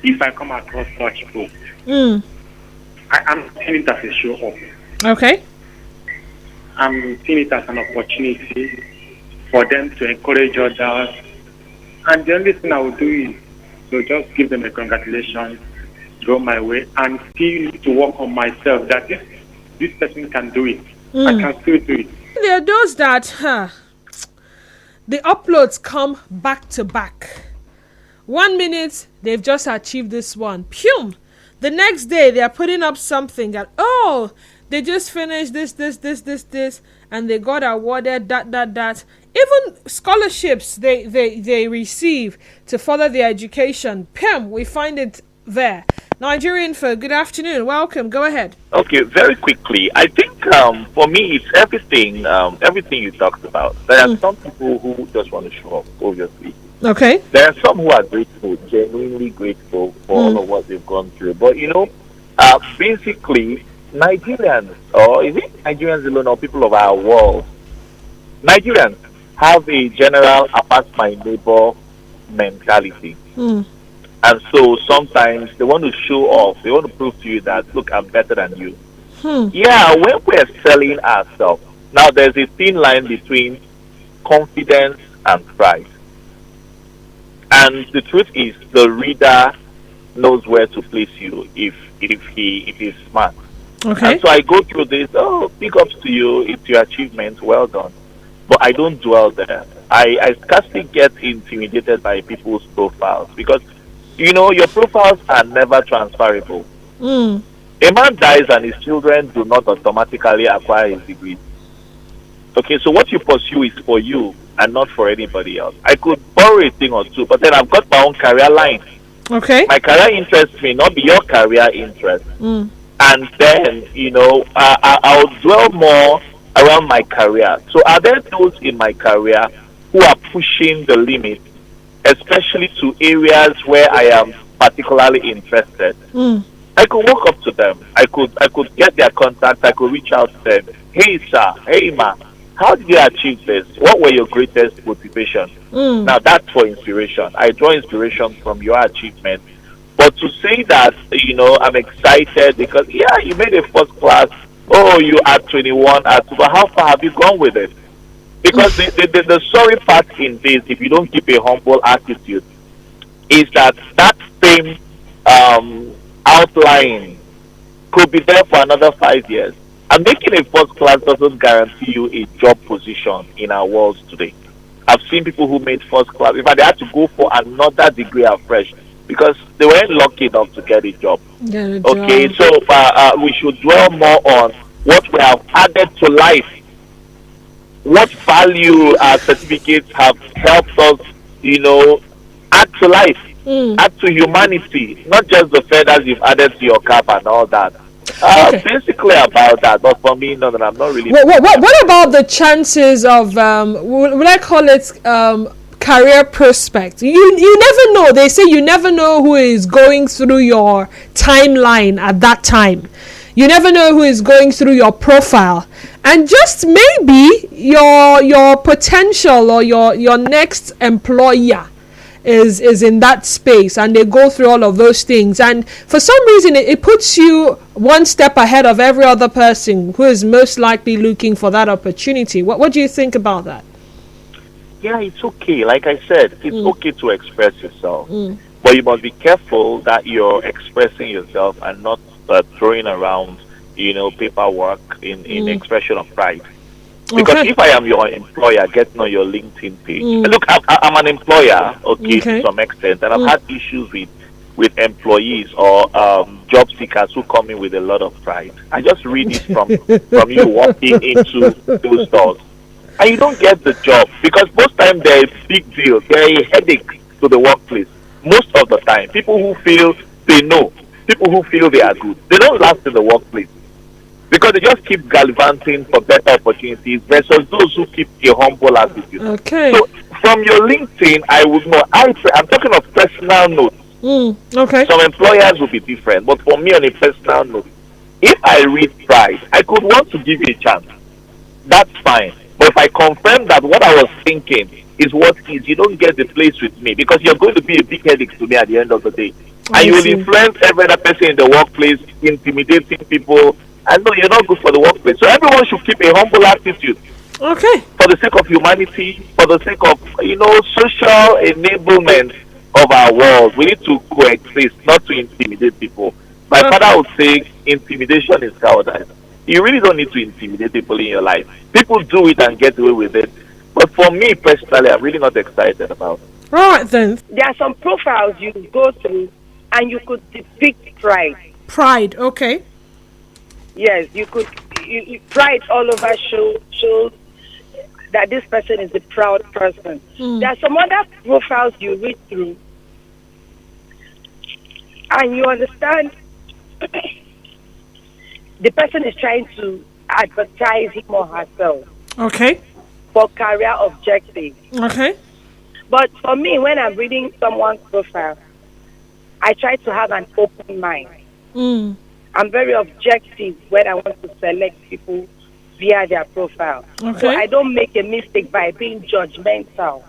if I come across such posts, Mm. I'm seeing it as a show off. Okay. I'm seeing it as an opportunity for them to encourage others. And the only thing I will do is to just give them a congratulations, go my way, and still need to work on myself that this person can do it. I Mm. can still do it. There are those that the uploads come back to back. 1 minute they've just achieved this one. Pum! The next day they are putting up something that they just finished this, and they got awarded that. Even scholarships they receive to further their education. Pum! We find it there. Nigerian for good afternoon. Welcome. Go ahead. Okay, very quickly. I think for me, it's everything you talked about. There are some people who just want to show up, obviously. Okay. There are some who are grateful, genuinely grateful for all of what they've gone through. But basically, Nigerians, or is it Nigerians alone, or people of our world, Nigerians have a general apart my neighbor mentality. Mm. And so sometimes they want to show off. They want to prove to you that, look, I'm better than you. Yeah, when we're selling ourselves, now there's a thin line between confidence and pride. And the truth is, the reader knows where to place you if he's smart. Okay. And so I go through this, big ups to you, it's your achievement, well done. But I don't dwell there. I scarcely get intimidated by people's profiles because your profiles are never transferable. Mm. A man dies and his children do not automatically acquire his degree. Okay, so what you pursue is for you and not for anybody else. I could borrow a thing or two, but then I've got my own career line. Okay. My career interest may not be your career interest. Mm. And then, I'll dwell more around my career. So are there those in my career who are pushing the limit, especially to areas where I am particularly interested? Mm. I could walk up to them. I could get their contact. I could reach out to them. Hey, sir. Hey, ma. How did you achieve this? What were your greatest motivation? Mm. Now, that's for inspiration. I draw inspiration from your achievement. But to say that, I'm excited because, you made a first class. Oh, you at 21. But how far have you gone with it? Because the sorry part in this, if you don't keep a humble attitude, is that same outline could be there for another 5 years. And making a first class doesn't guarantee you a job position in our world today. I've seen people who made first class. In fact, they had to go for another degree afresh because they weren't lucky enough to get a job. Okay, so we should dwell more on what we have added to life. What value our certificates have helped us, add to life, add to humanity, not just the feathers you've added to your cap and all that. Basically about that, but for me, no, I'm not really. What about the chances of would I call it career prospect? You never know. They say you never know who is going through your timeline at that time. You never know who is going through your profile, and just maybe your potential or your next employer is in that space, and they go through all of those things, and for some reason it puts you one step ahead of every other person who is most likely looking for that opportunity. What do you think about that? Yeah, it's okay. Like I said, it's okay to express yourself, but you must be careful that you're expressing yourself and not throwing around paperwork in expression of pride. Because if I am your employer, getting on your LinkedIn page, look, I'm an employer, to some extent, and I've had issues with employees or job seekers who come in with a lot of pride. I just read it from you walking into those stores, and you don't get the job because most times they're a big deal. They're a headache to the workplace. Most of the time, people who feel they know, people who feel they are good, they don't last in the workplace. Because they just keep gallivanting for better opportunities versus those who keep a humble attitude. Okay. So from your LinkedIn, I would know. I'm talking of personal notes. Okay. Some employers will be different, but for me on a personal note, if I read pride, I could want to give you a chance. That's fine. But if I confirm that what I was thinking is what is, you don't get the place with me because you're going to be a big headache to me at the end of the day. And I you will see. influence every other person in the workplace, intimidating people. And no, you're not good for the workplace. So everyone should keep a humble attitude Okay. for the sake of humanity, for the sake of, social enablement of our world. We need to coexist, not to intimidate people. My Uh, father would say intimidation is cowardice. You really don't need to intimidate people in your life. People do it and get away with it. But for me personally, I'm really not excited about it. all right then. There are some profiles you go through and you could depict pride. Pride. Okay. Yes, you could. Pride all over shows that this person is a proud person. There are some other profiles you read through and you understand the person is trying to advertise him or herself Okay. for career objectives. Okay. But for me, when I'm reading someone's profile, I try to have an open mind. Mm. I'm very objective when I want to select people via their profile. So Okay. I don't make a mistake by being judgmental.